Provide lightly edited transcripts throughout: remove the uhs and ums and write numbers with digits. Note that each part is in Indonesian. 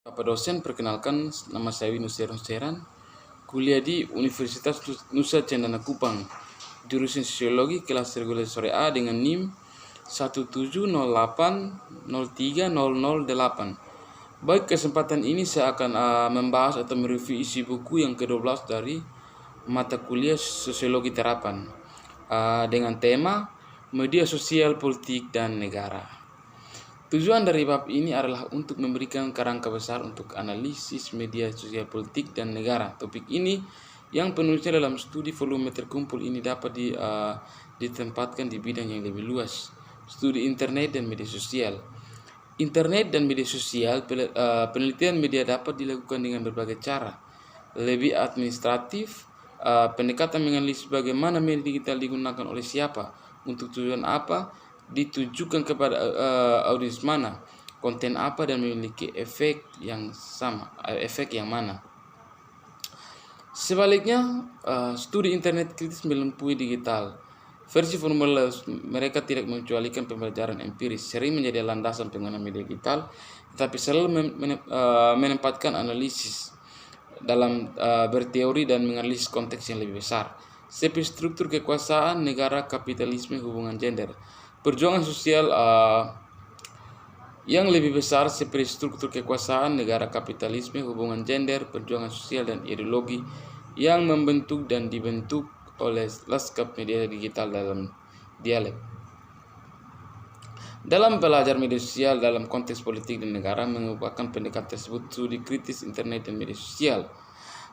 Bapak dosen, perkenalkan nama saya Winus Seron, kuliah di Universitas Nusa Cendana Kupang, jurusan Sosiologi, kelas reguler sore A dengan NIM 170803008. Baik, kesempatan ini saya akan membahas atau mereview isi buku yang ke-12 dari mata kuliah Sosiologi Terapan dengan tema Media Sosial, Politik, dan Negara. Tujuan dari bab ini adalah untuk memberikan kerangka besar untuk analisis media sosial, politik, dan negara. Topik ini yang penulisnya dalam studi volume terkumpul ini dapat ditempatkan di bidang yang lebih luas, studi internet dan media sosial. Internet dan media sosial, penelitian media dapat dilakukan dengan berbagai cara. Lebih administratif, pendekatan menganalisis bagaimana media digital digunakan oleh siapa, untuk tujuan apa, ditujukan kepada audiens mana, konten apa, dan memiliki efek yang sama, efek yang mana. Sebaliknya, studi internet kritis melampaui digital. Versi formula mereka tidak mengecualikan pembelajaran empiris, sering menjadi landasan pengguna media digital, tetapi selalu menempatkan analisis dalam berteori dan menganalisis konteks yang lebih besar, seperti struktur kekuasaan, negara, kapitalisme, hubungan gender. Perjuangan sosial yang lebih besar seperti struktur kekuasaan, negara, kapitalisme, hubungan gender, perjuangan sosial, dan ideologi yang membentuk dan dibentuk oleh lanskap media digital dalam dialek. Dalam belajar media sosial dalam konteks politik dan negara merupakan pendekatan tersebut studi kritis internet dan media sosial.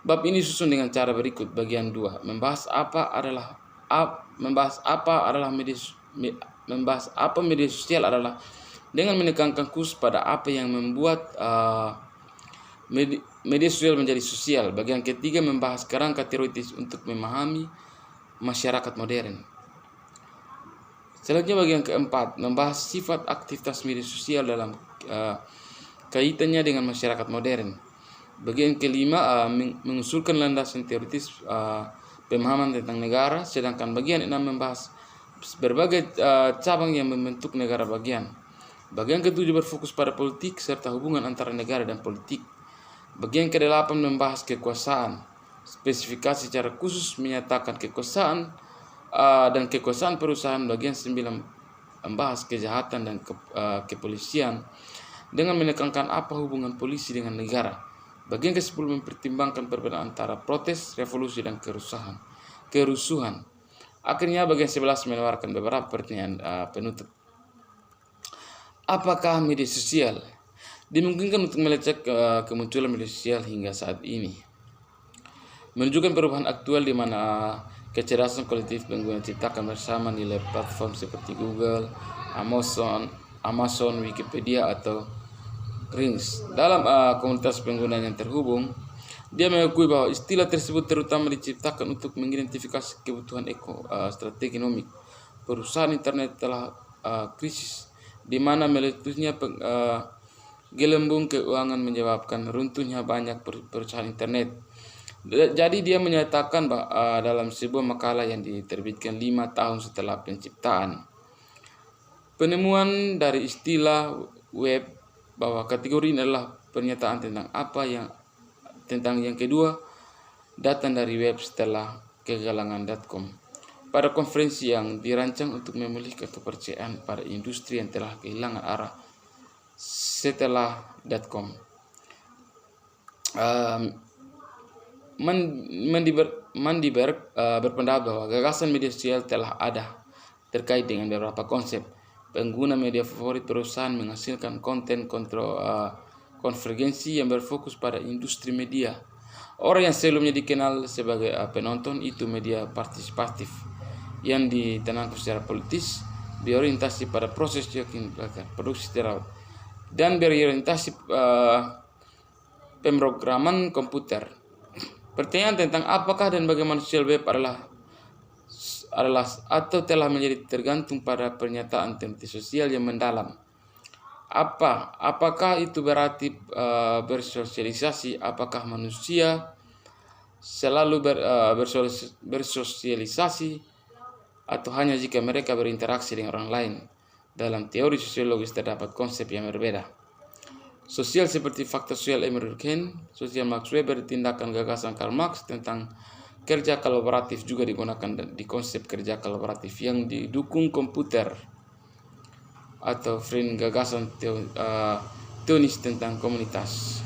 Bab ini susun dengan cara berikut. Bagian 2 membahas apa media sosial adalah, dengan menekankan khusus pada apa yang membuat media sosial menjadi sosial. Bagian ketiga membahas kerangka teoritis untuk memahami masyarakat modern. Selanjutnya bagian keempat membahas sifat aktivitas media sosial dalam kaitannya dengan masyarakat modern. Bagian kelima mengusulkan landasan teoritis pemahaman tentang negara, sedangkan bagian 6 membahas berbagai cabang yang membentuk negara bagian. Bagian ketujuh berfokus pada politik serta hubungan antara negara dan politik. Bagian ke-8 membahas kekuasaan, spesifikasi secara khusus menyatakan kekuasaan dan kekuasaan perusahaan. Bagian 9 membahas kejahatan dan kepolisian dengan menekankan apa hubungan polisi dengan negara. Bagian ke-10 mempertimbangkan perbedaan antara protes, revolusi, dan kerusuhan. Akhirnya bagian 11 menawarkan beberapa pertanyaan penutup. Apakah media sosial dimungkinkan untuk melacak kemunculan media sosial hingga saat ini? Menunjukkan perubahan aktual di mana kecerdasan kolektif pengguna ciptakan bersama nilai platform seperti Google, Amazon, Wikipedia, atau Rings. Dalam komunitas pengguna yang terhubung, dia mengakui bahwa istilah tersebut terutama diciptakan untuk mengidentifikasi kebutuhan strategi ekonomi. Perusahaan internet telah krisis, di mana meletusnya gelembung keuangan menyebabkan runtuhnya banyak perusahaan internet. Jadi dia menyatakan bahwa dalam sebuah makalah yang diterbitkan 5 tahun setelah penciptaan, penemuan dari istilah web bahwa kategori ini adalah pernyataan tentang yang kedua datang dari web setelah kegalangan.com. Pada konferensi yang dirancang untuk memulihkan kepercayaan pada industri yang telah kehilangan arah setelah .com, Mandiberg berpendapat bahwa gagasan media sosial telah ada terkait dengan beberapa konsep. Pengguna media favorit perusahaan menghasilkan konten konvergensi yang berfokus pada industri media. Orang yang sebelumnya dikenal sebagai penonton itu media partisipatif yang ditenangkan secara politis, berorientasi pada proses yakin produksi terawat, dan berorientasi pemrograman komputer. Pertanyaan tentang apakah dan bagaimana sosial web adalah atau telah menjadi tergantung pada pernyataan tentang sosial yang mendalam. Apakah itu berarti bersosialisasi? Apakah manusia selalu bersosialisasi atau hanya jika mereka berinteraksi dengan orang lain? Dalam teori sosiologis terdapat konsep yang berbeda. Sosial seperti fakta sosial Emil Durkheim, sosial Max Weber, tindakan gagasan Karl Marx tentang kerja kolaboratif juga digunakan di konsep kerja kolaboratif yang didukung komputer atau frame gagasan teonis tentang komunitas.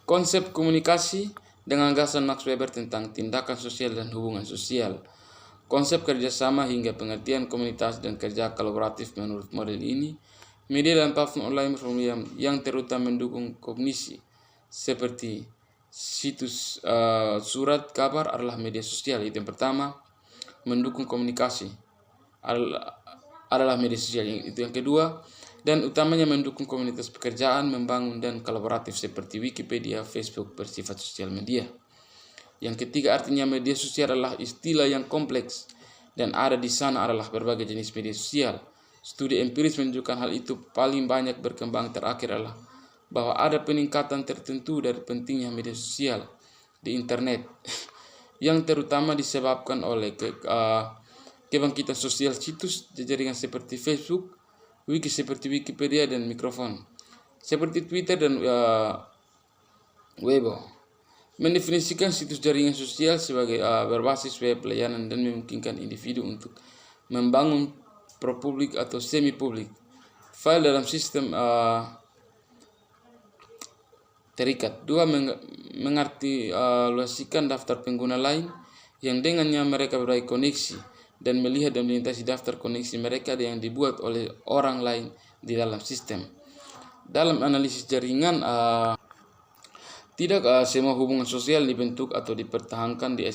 Konsep komunikasi dengan gagasan Max Weber tentang tindakan sosial dan hubungan sosial. Konsep kerjasama hingga pengertian komunitas dan kerja kolaboratif menurut model ini, media dan platform online yang terutama mendukung kognisi seperti situs surat kabar adalah media sosial. Itu yang pertama, mendukung komunikasi adalah media sosial. Itu yang kedua, dan utamanya mendukung komunitas pekerjaan, membangun dan kolaboratif seperti Wikipedia, Facebook bersifat sosial media. Yang ketiga, artinya media sosial adalah istilah yang kompleks dan ada di sana adalah berbagai jenis media sosial. Studi empiris menunjukkan hal itu paling banyak berkembang terakhir adalah bahwa ada peningkatan tertentu dari pentingnya media sosial di internet yang terutama disebabkan oleh kebangkitan sosial situs jaringan seperti Facebook, wiki seperti Wikipedia dan mikrofon seperti Twitter dan Weibo. Mendefinisikan situs jaringan sosial sebagai berbasis web layanan dan memungkinkan individu untuk membangun pro-publik atau semi-publik file dalam sistem terikat. Dua, mengartikulasikan daftar pengguna lain yang dengannya mereka berbagai koneksi dan melihat dan melintasi daftar koneksi mereka yang dibuat oleh orang lain di dalam sistem. Dalam analisis jaringan, tidak semua hubungan sosial dibentuk atau dipertahankan di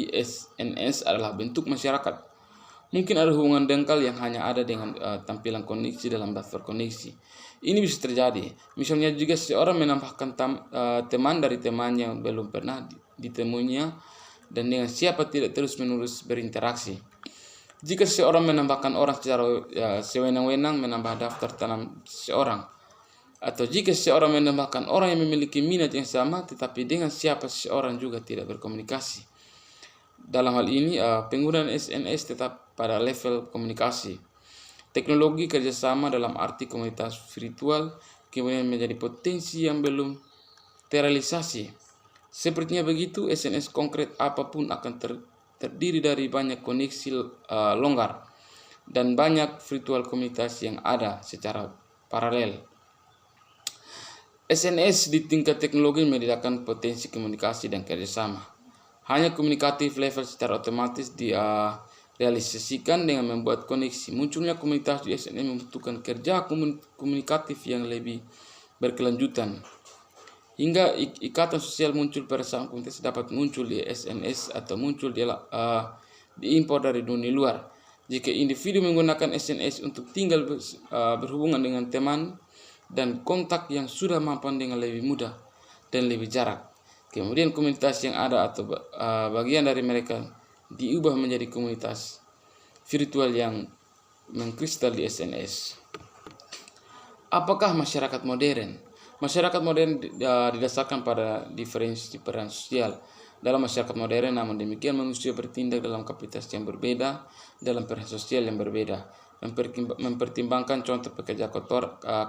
SNS adalah bentuk masyarakat. Mungkin ada hubungan dangkal yang hanya ada dengan tampilan koneksi dalam daftar koneksi. Ini bisa terjadi. Misalnya juga seorang menambahkan teman dari temannya yang belum pernah ditemuinya dan dengan siapa tidak terus-menerus berinteraksi. Jika seorang menambahkan orang secara sewenang-wenang menambah daftar teman seorang, atau jika seorang menambahkan orang yang memiliki minat yang sama tetapi dengan siapa seorang juga tidak berkomunikasi. Dalam hal ini, penggunaan SNS tetap pada level komunikasi. Teknologi kerjasama dalam arti komunitas virtual kemudian menjadi potensi yang belum terrealisasi. Sepertinya begitu, SNS konkret apapun akan terdiri dari banyak koneksi longgar dan banyak virtual komunitas yang ada secara paralel. SNS di tingkat teknologi menyediakan potensi komunikasi dan kerjasama. Hanya komunikatif level secara otomatis direalisasikan dengan membuat koneksi. Munculnya komunitas di SNS membutuhkan kerja komunikatif yang lebih berkelanjutan. Hingga ikatan sosial muncul pada saat komunitas dapat muncul di SNS atau muncul diimpor dari dunia luar. Jika individu menggunakan SNS untuk tinggal berhubungan dengan teman dan kontak yang sudah mapan dengan lebih mudah dan lebih jarak. Kemudian komunitas yang ada atau bagian dari mereka diubah menjadi komunitas virtual yang mengkristal di SNS. Apakah masyarakat modern? Masyarakat modern didasarkan pada diferensi peran sosial dalam masyarakat modern, namun demikian manusia bertindak dalam kapasitas yang berbeda, dalam peran sosial yang berbeda. Mempertimbangkan contoh pekerja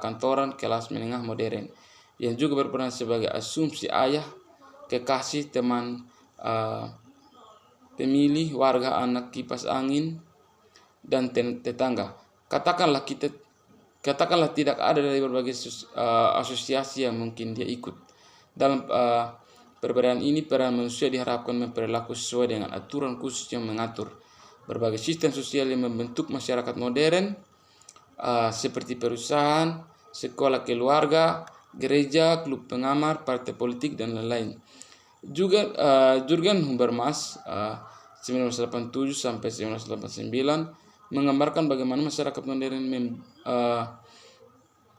kantoran kelas menengah modern yang juga berperan sebagai asumsi ayah, kekasih, teman, pemilih, warga, anak, kipas angin, dan tetangga. Katakanlah tidak ada dari berbagai asosiasi yang mungkin dia ikut. Dalam perbedaan ini, peran manusia diharapkan memperlaku sesuai dengan aturan khusus yang mengatur berbagai sistem sosial yang membentuk masyarakat modern, seperti perusahaan, sekolah keluarga, gereja, klub pengamar, partai politik, dan lain-lain. Juga Jurgen Habermas 1987 sampai 1989 menggambarkan bagaimana masyarakat modern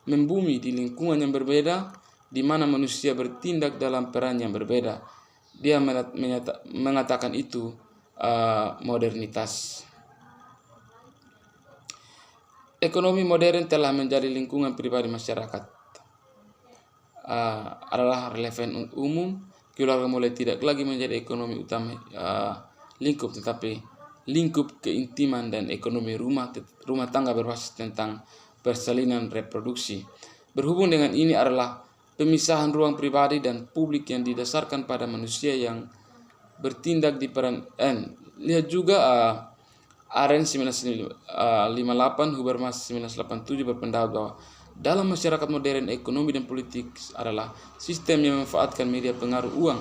membumi di lingkungan yang berbeda, di mana manusia bertindak dalam peran yang berbeda. Dia mengatakan itu modernitas. Ekonomi modern telah menjadi lingkungan pribadi masyarakat. Adalah relevan umum. Keluarga mulai tidak lagi menjadi ekonomi utama lingkup, tetapi lingkup keintiman dan ekonomi rumah tangga berbasis tentang persalinan reproduksi. Berhubung dengan ini adalah pemisahan ruang pribadi dan publik yang didasarkan pada manusia yang bertindak di peran lihat juga Arendt 1958, Habermas 1987 berpendapat bahwa dalam masyarakat modern, ekonomi dan politik adalah sistem yang memanfaatkan media pengaruh uang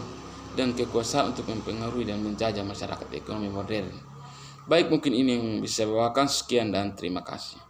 dan kekuasaan untuk mempengaruhi dan menjajah masyarakat ekonomi modern. Baik, mungkin ini yang bisa saya bawakan. Sekian dan terima kasih.